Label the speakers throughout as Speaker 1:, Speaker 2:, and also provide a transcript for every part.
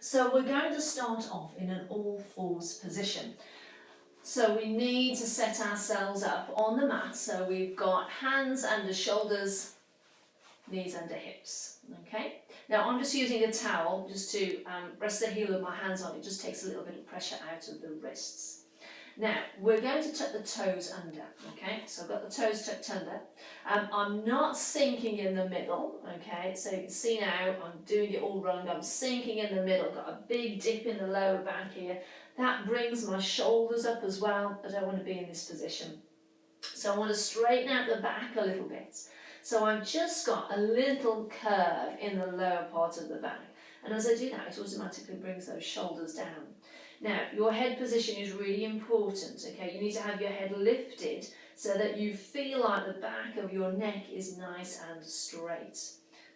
Speaker 1: So we're going to start off in an all fours position. So we need to set ourselves up on the mat. So we've got hands under shoulders, knees under hips. Okay. Now I'm just using a towel just to rest the heel of my hands on. It just takes a little bit of pressure out of the wrists. Now we're going to tuck the toes under. Okay. So I've got the toes tucked under. I'm not sinking in the middle. Okay. So you can see now I'm doing it all wrong. I'm sinking in the middle. Got a big dip in the lower back here. That brings my shoulders up as well. I don't want to be in this position. So I want to straighten out the back a little bit. So I've just got a little curve in the lower part of the back. And as I do that, it automatically brings those shoulders down. Now, your head position is really important, okay? You need to have your head lifted so that you feel like the back of your neck is nice and straight.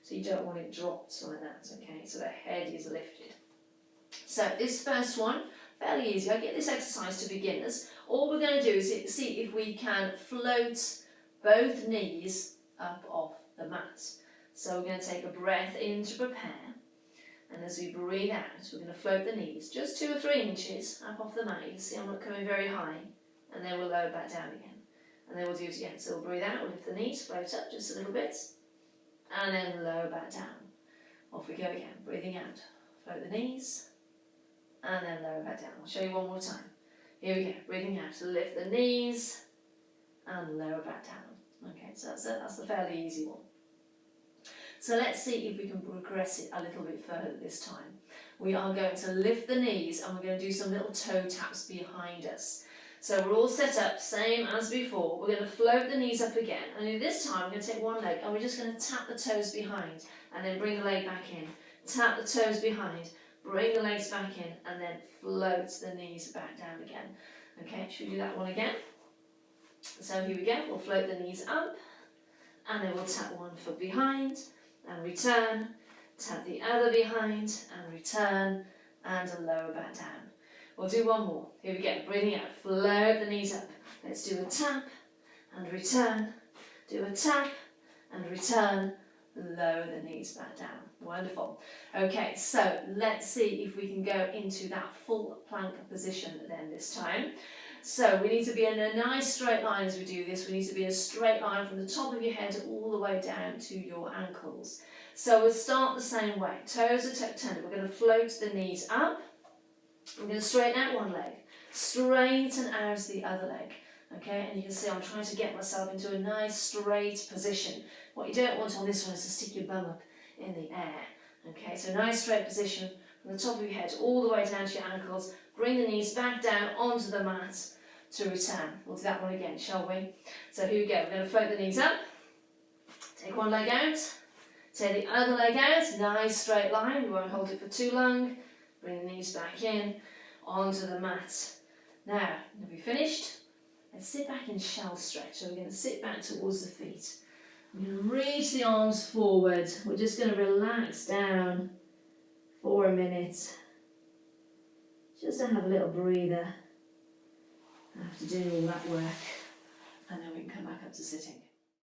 Speaker 1: So you don't want it dropped like that, okay? So the head is lifted. So this first one, fairly easy. I get this exercise to beginners. All we're going to do is see if we can float both knees up off the mat. So we're going to take a breath in to prepare. And as we breathe out, we're going to float the knees just 2 or 3 inches up off the mat. You can see I'm not coming very high. And then we'll lower back down again. And then we'll do it again. So we'll breathe out, we'll lift the knees, float up just a little bit. And then lower back down. Off we go again. Breathing out. Float the knees. And then lower back down. I'll show you one more time. Here we go. Breathing out. Lift the knees. And lower back down. Okay, so that's the fairly easy one. So let's see if we can progress it a little bit further this time. We are going to lift the knees and we're going to do some little toe taps behind us. So we're all set up, same as before. We're going to float the knees up again. And this time we're going to take one leg and we're just going to tap the toes behind and then bring the leg back in. Tap the toes behind, bring the legs back in and then float the knees back down again. Okay, should we do that one again? So here we go. We'll float the knees up and then we'll tap one foot behind and return, tap the other behind and return and lower back down. We'll do one more. Here we go, breathing out, float the knees up. Let's do a tap and return, do a tap and return, lower the knees back down. Wonderful. Okay, so let's see if we can go into that full plank position then this time. So we need to be in a nice straight line as we do this. We need to be a straight line from the top of your head all the way down to your ankles. So we'll start the same way. Toes are tucked under. We're going to float the knees up. We're going to straighten out one leg. Straighten out the other leg. Okay, and you can see I'm trying to get myself into a nice straight position. What you don't want on this one is to stick your bum up in the air. Okay, so nice straight position from the top of your head all the way down to your ankles. Bring the knees back down onto the mat to return. We'll do that one again, shall we? So here we go. We're going to float the knees up. Take one leg out. Take the other leg out. Nice straight line. We won't hold it for too long. Bring the knees back in onto the mat. Now, have we finished? Let's sit back in shell stretch. So we're going to sit back towards the feet. We're going to reach the arms forward. We're just going to relax down for a minute. Just to have a little breather after doing all that work. And then we can come back up to sitting.